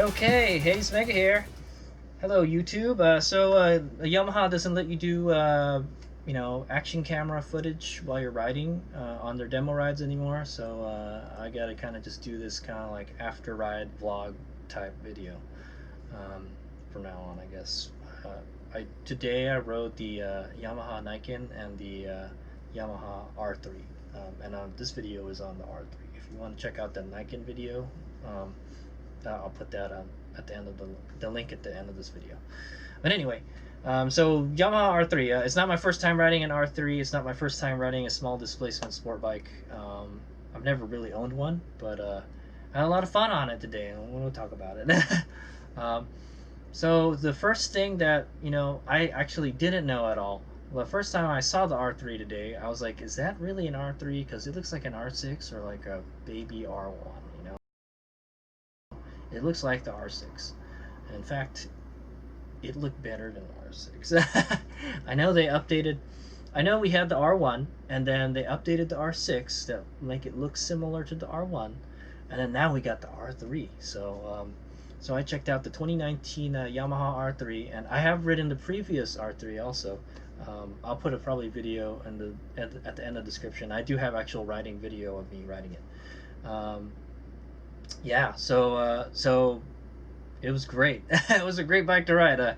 Okay, HadesOmega here. Hello, YouTube. Yamaha doesn't let you do, action camera footage while you're riding on their demo rides anymore. So I gotta kind of just do this kind of like after ride vlog type video from now on, I guess. Today I rode the Yamaha Niken and the Yamaha R3, and this video is on the R3. If you want to check out the Niken video. I'll put that at the end of the link at the end of this video. But anyway, so Yamaha R3. It's not my first time riding an R3. It's not my first time riding a small displacement sport bike. I've never really owned one, but I had a lot of fun on it today, and we'll talk about it. So the first thing that I actually didn't know at all. Well, the first time I saw the R3 today, I was like, is that really an R3? Because it looks like an R6 or like a baby R1. It looks like the R6. In fact, it looked better than the R6. I know they updated. I know we had the R1, and then they updated the R6 to make it look similar to the R1, and then now we got the R3. So, so I checked out the 2019 Yamaha R3, and I have ridden the previous R3 also. I'll put probably video at the end of the description. I do have actual riding video of me riding it. Yeah, so it was great. It was a great bike to ride.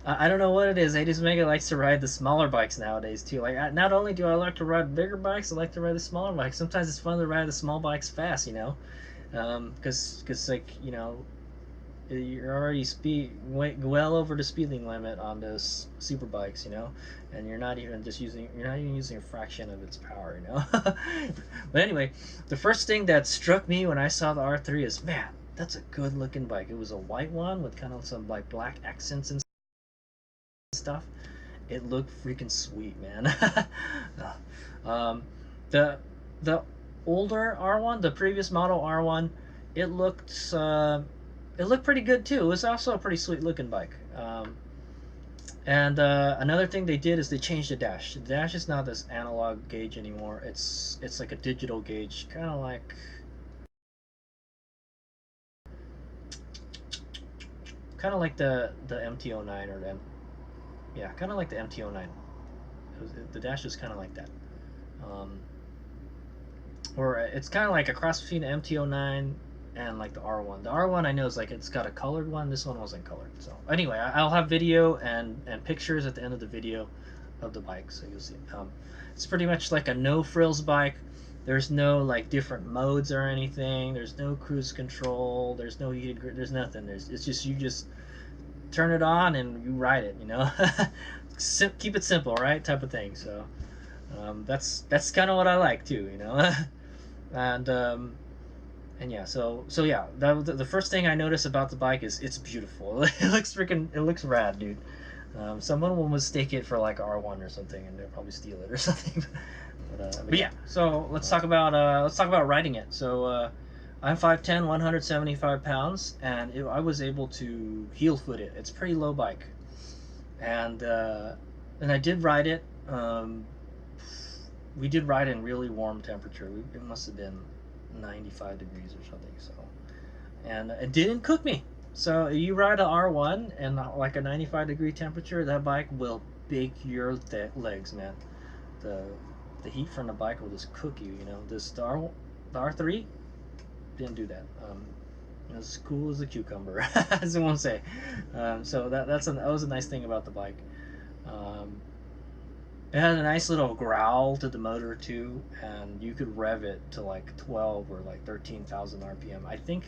I don't know what it is. HadesOmega likes to ride the smaller bikes nowadays too. Like, not only do I like to ride bigger bikes, I like to ride the smaller bikes. Sometimes it's fun to ride the small bikes fast, because like you're already well over the speeding limit on those super bikes, and you're not even using a fraction of its power, But anyway, the first thing that struck me when I saw the R3 is, man, that's a good looking bike. It was a white one with kind of some like black accents and stuff. It looked freaking sweet, man. The older R1, the previous model R1, it looked pretty good too. It was also a pretty sweet looking bike. And another thing they did is they changed the dash. The dash is not this analog gauge anymore. It's like a digital gauge, kind of like the MT-09 or kind of like the MT-09. The dash is kind of like that. Or it's kind of like a cross between the MT-09 and like the R1. The R1 I know is like it's got a colored one. This one wasn't colored. So anyway, I'll have video and pictures at the end of the video of the bike, so you'll see. It's pretty much like a no frills bike. There's no like different modes or anything. There's no cruise control. There's no heated grip. There's nothing. It's just you just turn it on and you ride it. Keep it simple, right? Type of thing. So that's kind of what I like too. And yeah, so yeah, the first thing I noticed about the bike is it's beautiful. It looks rad, dude. Someone will mistake it for like R1 or something, and they'll probably steal it or something. But yeah, so let's talk about riding it. So I'm 5'10", 175 pounds, and I was able to heel foot it. It's a pretty low bike, and I did ride it. We did ride in really warm temperature. It must have been 95 degrees or something, so, and it didn't cook me. So you ride an R1 and like a 95 degree temperature, that bike will bake your legs, man. The heat from the bike will just cook you. The R3 didn't do that. As cool as a cucumber, as I won't say. So that was a nice thing about the bike. It had a nice little growl to the motor too, and you could rev it to like 12 or like 13,000 RPM. I think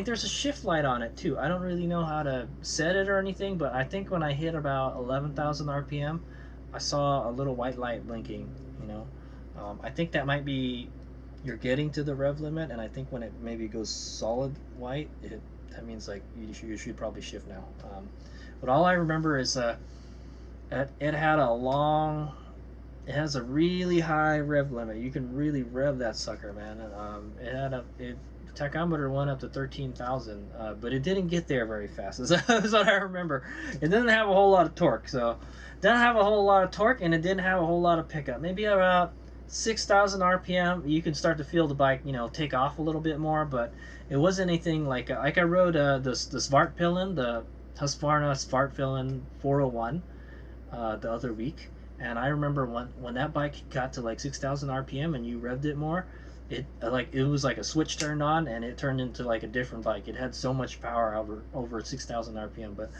there's a shift light on it too. I don't really know how to set it or anything, but I think when I hit about 11,000 RPM, I saw a little white light blinking. I think that might be you're getting to the rev limit, and I think when it maybe goes solid white, that means like you should probably shift now. But all I remember is it has a really high rev limit. You can really rev that sucker, man. And the tachometer went up to 13,000, but it didn't get there very fast. That's what I remember. It didn't have a whole lot of torque, and it didn't have a whole lot of pickup. Maybe about 6,000 RPM, you can start to feel the bike, take off a little bit more, but it wasn't anything like I rode the Svartpillen, the Husqvarna Svartpillen 401 the other week, and I remember when that bike got to like 6,000 RPM and you revved it more, it was like a switch turned on and it turned into like a different bike. It had so much power over 6,000 RPM, but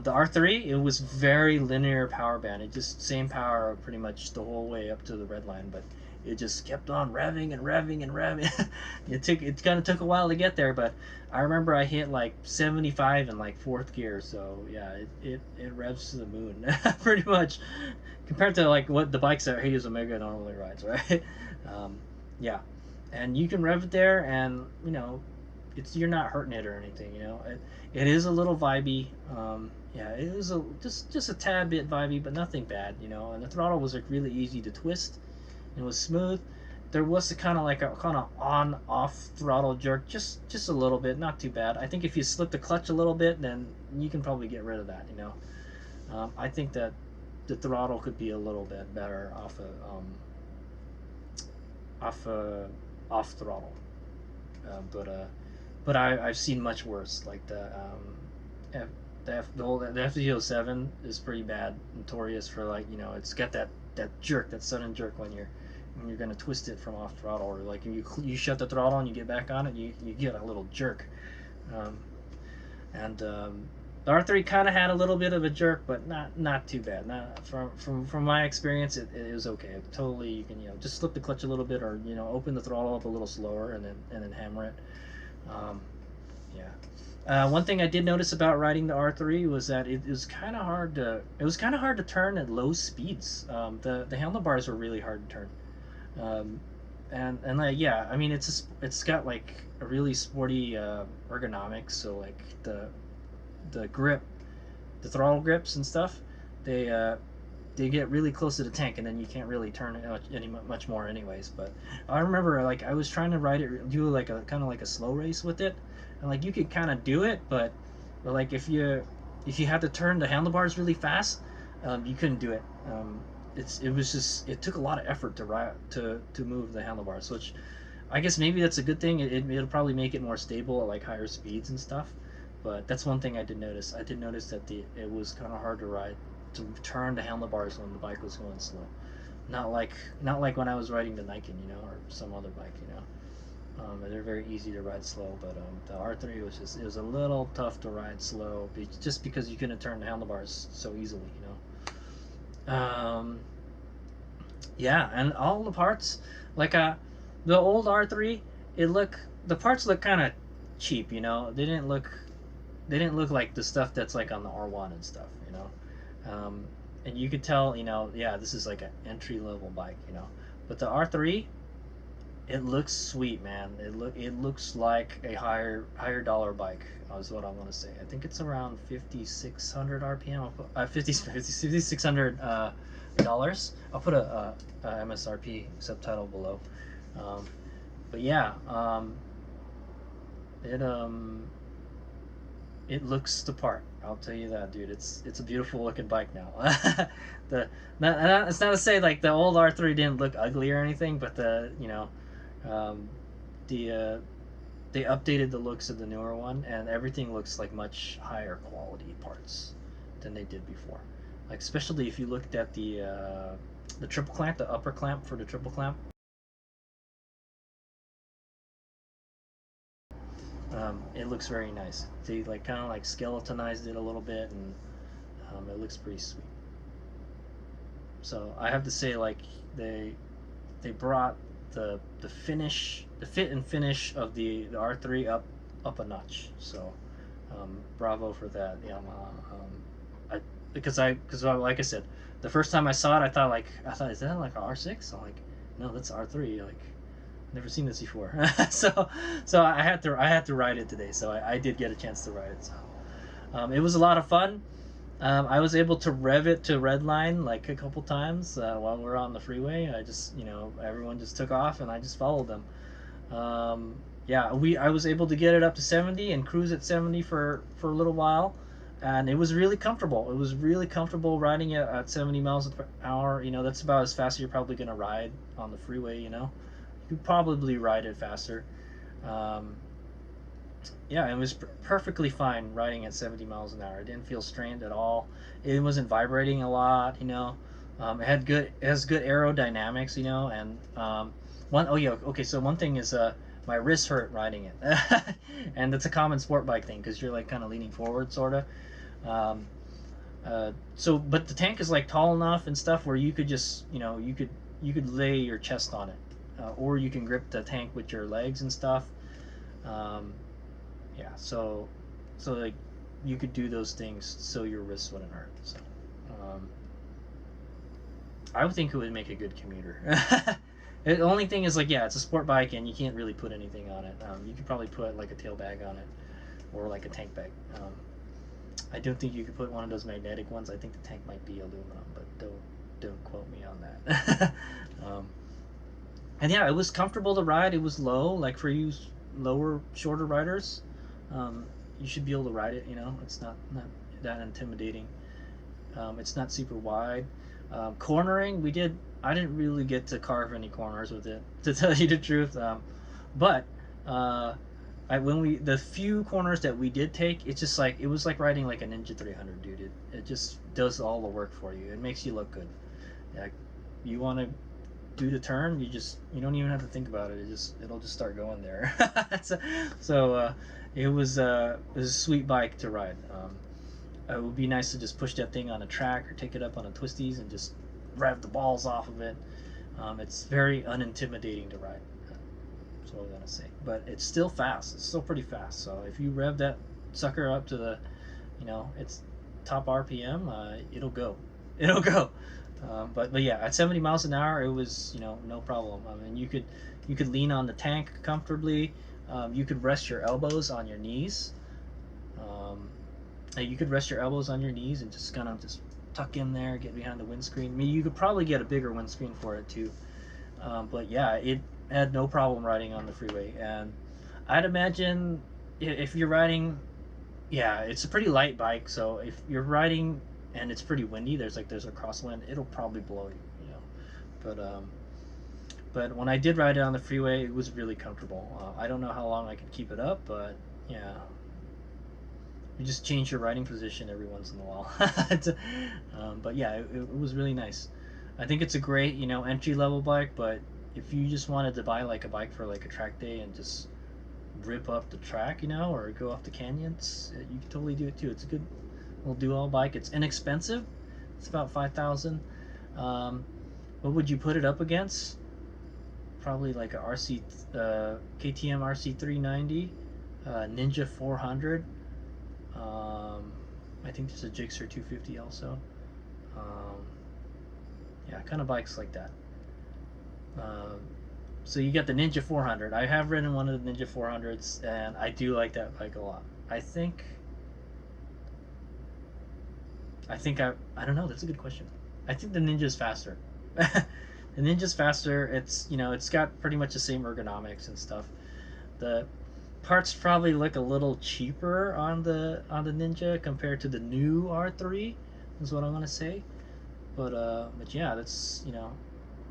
the R3, it was very linear power band. It just same power pretty much the whole way up to the red line, but it just kept on revving and revving and revving. It kind of took a while to get there, but I remember I hit like 75 in like fourth gear. So yeah, it revs to the moon pretty much compared to like what the bikes that HadesOmega normally rides, right? Yeah, and you can rev it there, and you're not hurting it or anything. It is a little vibey. Yeah, it was just a tad bit vibey, but nothing bad. And the throttle was like really easy to twist. It was smooth. There was a kind of on off throttle jerk, just a little bit, not too bad. I think if you slip the clutch a little bit, then you can probably get rid of that. I think that the throttle could be a little bit better off throttle, but I've seen much worse. Like the FZ07 is pretty bad, notorious for like it's got that jerk, that sudden jerk when you're gonna twist it from off throttle, or like you shut the throttle and you get back on it, you get a little jerk. The R3 kind of had a little bit of a jerk, but not too bad. Not from my experience, it was okay. Totally, you can just slip the clutch a little bit, or open the throttle up a little slower, and then hammer it. Yeah. One thing I did notice about riding the R3 was that it was kind of hard to turn at low speeds. The handlebars were really hard to turn. And like, yeah, I mean it's got like a really sporty ergonomics. So like the grip, the throttle grips and stuff, they get really close to the tank, and then you can't really turn it much more anyways. But I remember like I was trying to do like a kind of like a slow race with it, and like you could kind of do it, but like if you had to turn the handlebars really fast, you couldn't do it. It took a lot of effort to move the handlebars, which I guess maybe that's a good thing. It'll probably make it more stable at like higher speeds and stuff. But that's one thing I did notice. I did notice that it was kind of hard to turn the handlebars when the bike was going slow. Not like when I was riding the Nikon, or some other bike, they're very easy to ride slow. But the R3 it was a little tough to ride slow, just because you couldn't turn the handlebars so easily, Yeah, and all the parts, like the old R3, the parts look kind of cheap, they didn't look like the stuff that's like on the R1 and stuff, and you could tell, yeah, this is like an entry level bike, but the R3, it looks sweet, man. It looks like a higher dollar bike, is what I want to say. I think it's around 5,600 RPM. 5,600 dollars. I'll put a MSRP subtitle below. But yeah, it looks the part. I'll tell you that, dude. It's a beautiful looking bike now. It's not to say like the old R3 didn't look ugly or anything, but they updated the looks of the newer one, and everything looks like much higher quality parts than they did before. Like especially if you looked at the triple clamp, the upper clamp for the triple clamp. It looks very nice. They like kind of like skeletonized it a little bit, and it looks pretty sweet. So I have to say, like they brought the fit and finish of the R3 up a notch. So bravo for that, Yamaha. Because like I said, the first time I saw it, I thought is that like an R6? I'm like, no, that's R3. Like, never seen this before. so I had to ride it today. So I did get a chance to ride it. So it was a lot of fun. I was able to rev it to redline like a couple times while we were on the freeway. I just everyone just took off and I just followed them. Yeah, I was able to get it up to 70 and cruise at 70 for a little while. and it was really comfortable. It was really comfortable riding it at 70 miles per hour. You know, that's about as fast as you're probably going to ride on the freeway. You know, you could probably ride it faster. Um, yeah, it was perfectly fine riding at 70 miles an hour. It didn't feel strained at all. It wasn't vibrating a lot. You know, it has good aerodynamics. You know, and one oh yeah, okay. So one thing is my wrist hurt riding it, and that's a common sport bike thing because you're like kind of leaning forward, sort of. Um, so, but the tank is like tall enough and stuff where you could just, you know, you could lay your chest on it, or you can grip the tank with your legs and stuff. Um, yeah, so like you could do those things so your wrists wouldn't hurt. So, um, I would think it would make a good commuter. The only thing is like, yeah, it's a sport bike and you can't really put anything on it. You could probably put like a tail bag on it or like a tank bag. I don't think you could put one of those magnetic ones. I think the tank might be aluminum, but don't quote me on that. And yeah, it was comfortable to ride. It was low, like for you shorter riders. You should be able to ride it. You know, it's not that intimidating. It's not super wide. Cornering, I didn't really get to carve any corners with it, to tell you the truth. But the few corners that we did take, it's just like it was like riding like a Ninja 300, dude. It just does all the work for you. It makes you look good. Yeah, you want to do the turn, you don't even have to think about it. It'll just start going there. So it was a sweet bike to ride. It would be nice to just push that thing on a track or take it up on a twisties and just rev the balls off of it. It's very unintimidating to ride. That's what I'm gonna say. But it's still fast. It's still pretty fast. So if you rev that sucker up to the, you know, its top RPM, it'll go. It'll go. But yeah, at 70 miles an hour, it was, you know, no problem. I mean, you could lean on the tank comfortably. You could rest your elbows on your knees. You could rest your elbows on your knees and just kind of just tuck in there, get behind the windscreen. I mean, you could probably get a bigger windscreen for it too. But yeah, it had no problem riding on the freeway. And I'd imagine if you're riding, yeah, it's a pretty light bike. So if you're riding and it's pretty windy, there's a crosswind, it'll probably blow you, you know. But when I did ride it on the freeway, it was really comfortable. I don't know how long I could keep it up, but yeah. You just change your riding position every once in a while. But yeah, it was really nice. I think it's a great, you know, entry level bike. But if you just wanted to buy like a bike for like a track day and just rip up the track, you know, or go off the canyons, you can totally do it too. It's a good little do-all bike. It's inexpensive. It's about 5,000. What would you put it up against? Probably like a KTM RC 390, Ninja 400. I think there's a Gixxer 250 also. Yeah, kind of bikes like that. So you got the Ninja 400. I have ridden one of the Ninja 400s, and I do like that bike a lot. I don't know. That's a good question. I think the Ninja's faster. The Ninja's faster. It's, you know, it's got pretty much the same ergonomics and stuff. The parts probably look a little cheaper on the Ninja compared to the new R3, is what I'm gonna say. But yeah, that's, you know,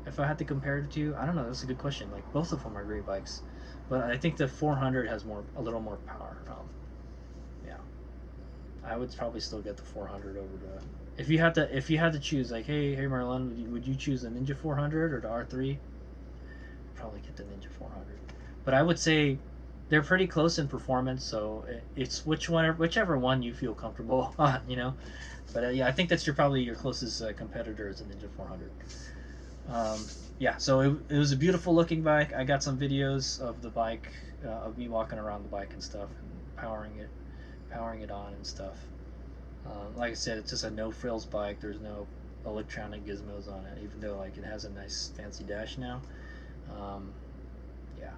if I had to compare the two, I don't know. That's a good question. Like, both of them are great bikes, but I think the 400 has a little more power. Yeah, I would probably still get the 400 over the. If you had to choose, like, hey Marlon, would you choose the Ninja 400 or the R3? Probably get the Ninja 400. But I would say they're pretty close in performance, so it's whichever one you feel comfortable on, you know. But yeah, I think that's probably your closest competitor is the Ninja 400. Yeah, so it was a beautiful looking bike. I got some videos of the bike, of me walking around the bike and stuff, and powering it on and stuff. Like I said, it's just a no frills bike. There's no electronic gizmos on it, even though like it has a nice fancy dash now. Yeah.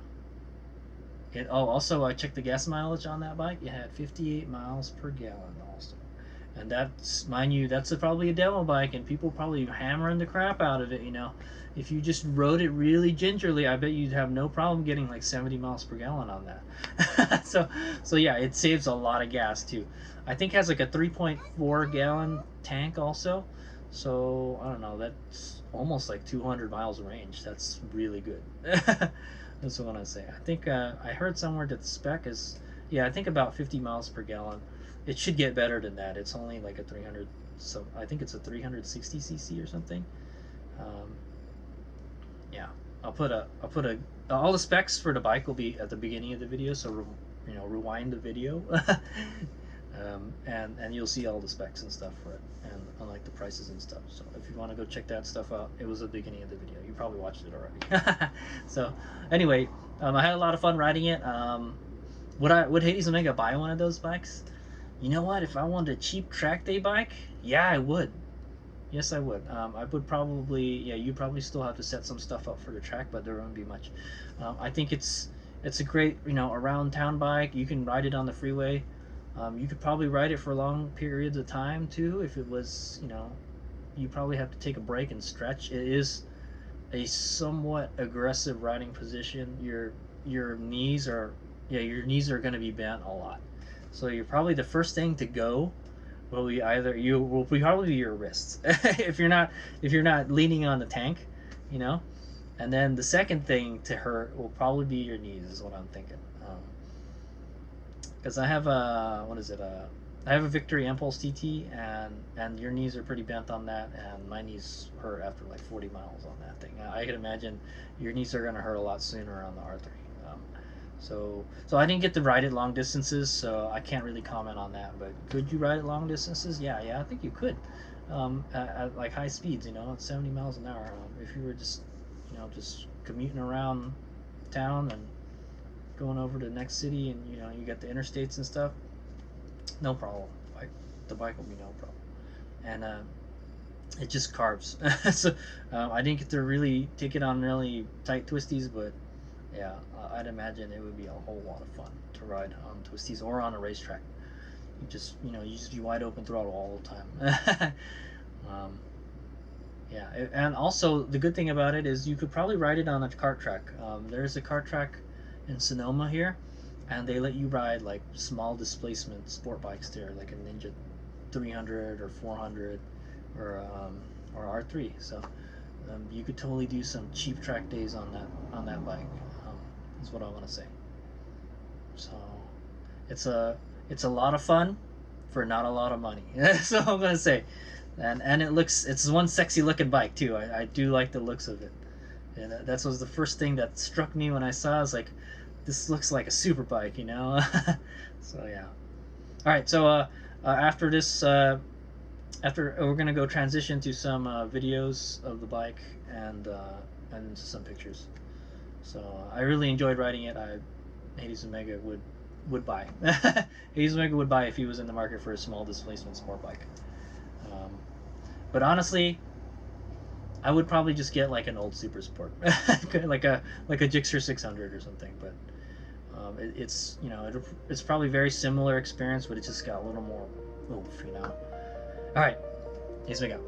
Also, I checked the gas mileage on that bike. It had 58 miles per gallon also. And that's, mind you, that's probably a demo bike, and people probably hammering the crap out of it. You know, if you just rode it really gingerly, I bet you'd have no problem getting like 70 miles per gallon on that. So yeah, it saves a lot of gas too. I think it has like a 3.4 gallon tank also. So I don't know, that's almost like 200 miles of range. That's really good. That's what I say. I think I heard somewhere that the spec is, yeah, I think about 50 miles per gallon. It should get better than that. It's only like a 300, so I think it's a 360 cc or something. Yeah, I'll put a all the specs for the bike will be at the beginning of the video, so you know, rewind the video. And you'll see all the specs and stuff for it, and like the prices and stuff. So if you want to go check that stuff out, it was at the beginning of the video. You probably watched it already. So anyway, I had a lot of fun riding it. Would HadesOmega buy one of those bikes? You know what? If I wanted a cheap track day bike, yeah, I would. Yes, I would. I would probably, yeah, you probably still have to set some stuff up for the track, but there won't be much. I think it's a great, you know, around town bike. You can ride it on the freeway. You could probably ride it for long periods of time too. If it was, you know, you probably have to take a break and stretch. It is a somewhat aggressive riding position. Your knees are, yeah, your knees are going to be bent a lot. So you're probably, the first thing to go will be probably your wrists if you're not leaning on the tank, you know. And then the second thing to hurt will probably be your knees, is what I'm thinking. Because I have a, what is it? I have a Victory Impulse TT, and your knees are pretty bent on that, and my knees hurt after like 40 miles on that thing. I can imagine your knees are gonna hurt a lot sooner on the R3. So I didn't get to ride it long distances, so I can't really comment on that. But could you ride it long distances? Yeah, I think you could, at like high speeds, you know, at 70 miles an hour. If you were just, you know, just commuting around town and going over to the next city, and you know, you got the interstates and stuff, no problem. The bike will be no problem. And it just carves. So I didn't get to really take it on really tight twisties, but yeah, I'd imagine it would be a whole lot of fun to ride on twisties or on a racetrack. You just, you know, you just be wide open throttle all the time. Yeah, and also the good thing about it is you could probably ride it on a kart track. There's a kart track in Sonoma here, and they let you ride like small displacement sport bikes there, like a Ninja 300 or 400 or R3. So you could totally do some cheap track days on that bike. Is what I want to say. So it's a lot of fun for not a lot of money. That's what I'm gonna say. And it's one sexy looking bike too. I do like the looks of it, and that was the first thing that struck me when I saw it. I was like, this looks like a super bike, you know. So yeah. All right, so after this, after we're gonna go transition to some videos of the bike and some pictures. So I really enjoyed riding it. HadesOmega would buy. HadesOmega would buy if he was in the market for a small displacement sport bike. But honestly, I would probably just get like an old Super Sport, like a Gixxer 600 or something. But it's, you know, it's probably very similar experience, but it just got a little more oomph, you know. All right, HadesOmega.